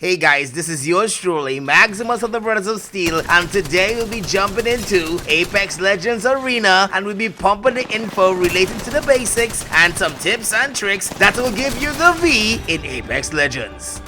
Hey guys, this is yours truly, Maximus of the Brothers of Steel, and today we'll be jumping into Apex Legends Arena and we'll be pumping the info related to the basics and some tips and tricks that will give you the V in Apex Legends.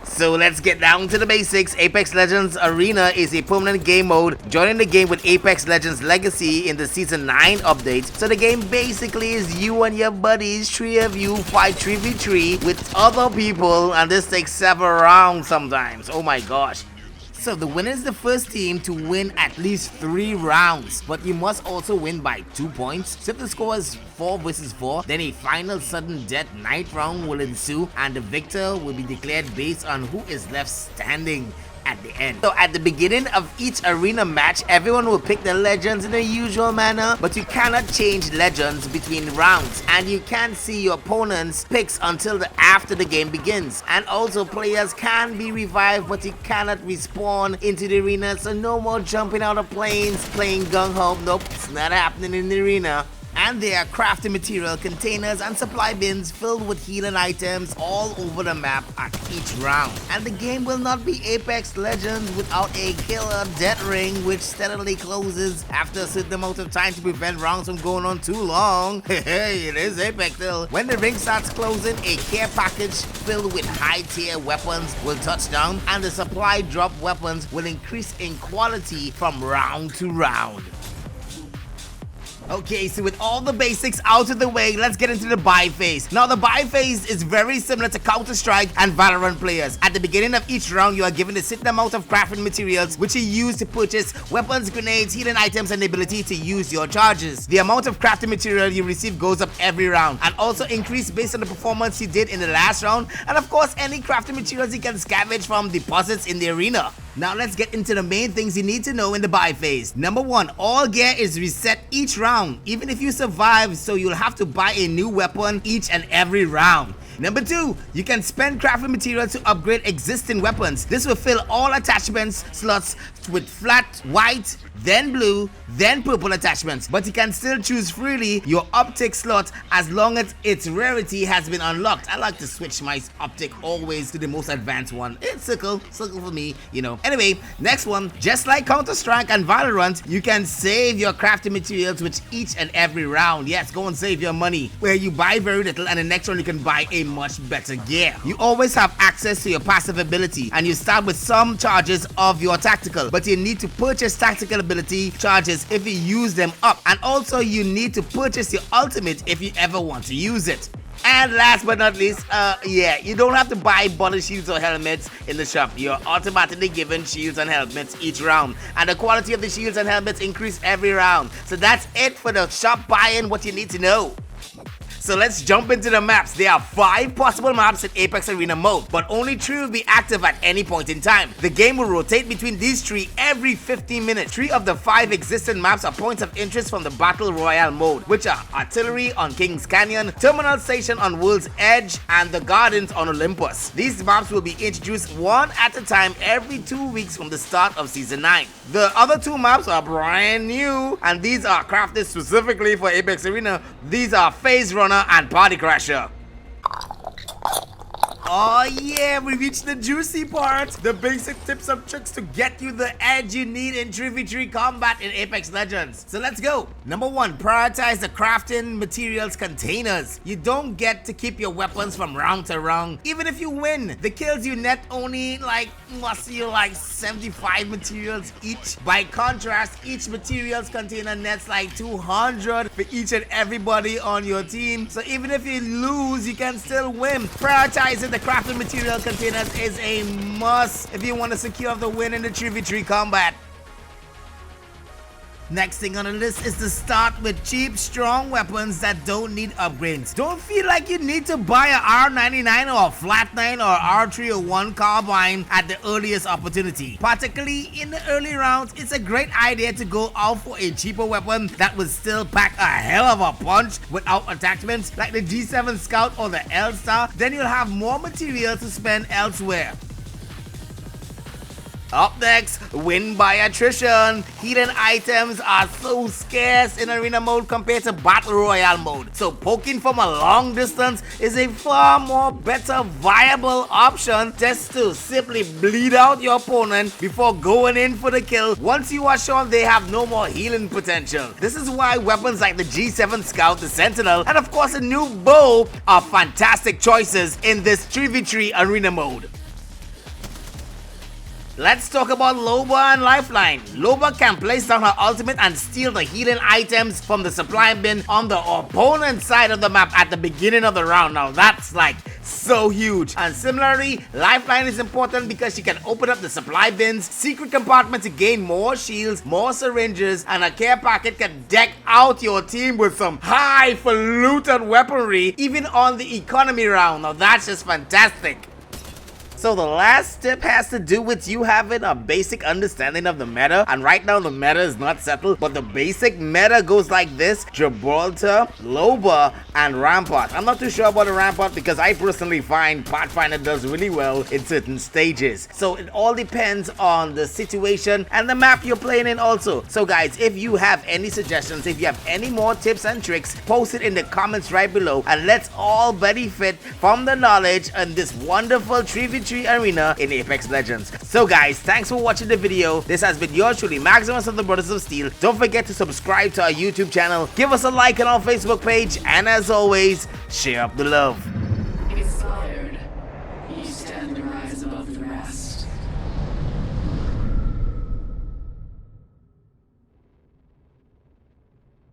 So let's get down to the basics. Apex Legends Arena is a permanent game mode, joining the game with Apex Legends Legacy in the Season 9 update. So the game basically is you and your buddies, 3 of you fight 3v3 with other people, and this takes several rounds sometimes. Oh my gosh. So the winner is the first team to win at least 3 rounds, but you must also win by 2 points. So if the score is 4 versus 4, then a final sudden death night round will ensue, and the victor will be declared based on who is left standing at the end. So at the beginning of each arena match, everyone will pick the legends in the usual manner, but you cannot change legends between rounds, and you can't see your opponent's picks until after the game begins. And also players can be revived, but you cannot respawn into the arena, so no more jumping out of planes, playing gung-ho. Nope, it's not happening in the arena. And there are crafting material containers and supply bins filled with healing items all over the map at each round. And the game will not be Apex Legends without a killer death ring, which steadily closes after a certain amount of time to prevent rounds from going on too long. Hey, it is Apex still. When the ring starts closing, a care package filled with high tier weapons will touch down, and the supply drop weapons will increase in quality from round to round. Okay, so with all the basics out of the way, let's get into the buy phase. Now, the buy phase is very similar to Counter-Strike and Valorant players. At the beginning of each round, you are given a certain amount of crafting materials, which you use to purchase weapons, grenades, healing items, and the ability to use your charges. The amount of crafting material you receive goes up every round, and also increase based on the performance you did in the last round, and of course, any crafting materials you can scavenge from deposits in the arena. Now let's get into the main things you need to know in the buy phase. Number 1, all gear is reset each round, even if you survive, so you'll have to buy a new weapon each and every round. Number 2, you can spend crafting material to upgrade existing weapons. This will fill all attachments slots with flat white, then blue, then purple attachments, but you can still choose freely your optic slot as long as its rarity has been unlocked. I like to switch my optic always to the most advanced one. It's circle for me, you know. Anyway, next one, just like Counter-Strike and Valorant, you can save your crafting materials with each and every round. Yes, go and save your money, where you buy very little and the next one you can buy a much better gear. You always have access to your passive ability, and you start with some charges of your tactical, but you need to purchase tactical ability charges if you use them up, and also you need to purchase your ultimate if you ever want to use it. And last but not least, you don't have to buy body shields or helmets in the shop. You're automatically given shields and helmets each round, and the quality of the shields and helmets increase every round. So that's it for the shop buy-in, what you need to know. So let's jump into the maps. There are 5 possible maps in Apex Arena mode, but only 3 will be active at any point in time. The game will rotate between these 3 every 15 minutes. 3 of the 5 existing maps are points of interest from the Battle Royale mode, which are Artillery on Kings Canyon, Terminal Station on World's Edge, and the Gardens on Olympus. These maps will be introduced one at a time every 2 weeks from the start of Season 9. The other 2 maps are brand new, and these are crafted specifically for Apex Arena. These are Phase Runner and Party Crasher. Oh yeah, we reached the juicy part. The basic tips and tricks to get you the edge you need in 3v3 combat in Apex Legends. So let's go. Number 1, prioritize the crafting materials containers. You don't get to keep your weapons from round to round. Even if you win, the kills you net only must you 75 materials each. By contrast, each materials container nets 200 for each and everybody on your team. So even if you lose, you can still win. Prioritizing the crafting material containers is a must if you want to secure the win in the 3v3 combat. Next thing on the list is to start with cheap, strong weapons that don't need upgrades. Don't feel like you need to buy a R99 or a Flat 9 or R301 carbine at the earliest opportunity. Particularly in the early rounds, it's a great idea to go out for a cheaper weapon that will still pack a hell of a punch without attachments, like the G7 Scout or the L-Star. Then you'll have more material to spend elsewhere. Up next, win by attrition. Healing items are so scarce in arena mode compared to battle royale mode, so poking from a long distance is a far more better viable option just to simply bleed out your opponent before going in for the kill once you are sure they have no more healing potential. This is why weapons like the G7 Scout, the Sentinel, and of course a new bow are fantastic choices in this 3v3 arena mode. Let's talk about Loba and Lifeline. Loba can place down her ultimate and steal the healing items from the supply bin on the opponent's side of the map at the beginning of the round. Now that's like so huge. And similarly, Lifeline is important because she can open up the supply bin's secret compartment to gain more shields, more syringes, and a care packet can deck out your team with some highfalutin weaponry even on the economy round. Now that's just fantastic. So the last tip has to do with you having a basic understanding of the meta, and right now the meta is not settled, but the basic meta goes like this: Gibraltar, Loba, and Rampart. I'm not too sure about the Rampart because I personally find Pathfinder does really well in certain stages. So it all depends on the situation and the map you're playing in also. So guys, if you have any suggestions, if you have any more tips and tricks, post it in the comments right below, and let's all benefit from the knowledge in this wonderful 3v3 arena in Apex Legends. So guys, thanks for watching the video. This has been yours truly, Maximus of the Brothers of Steel. Don't forget to subscribe to our YouTube channel, give us a like on our Facebook page, and as always, share up the love.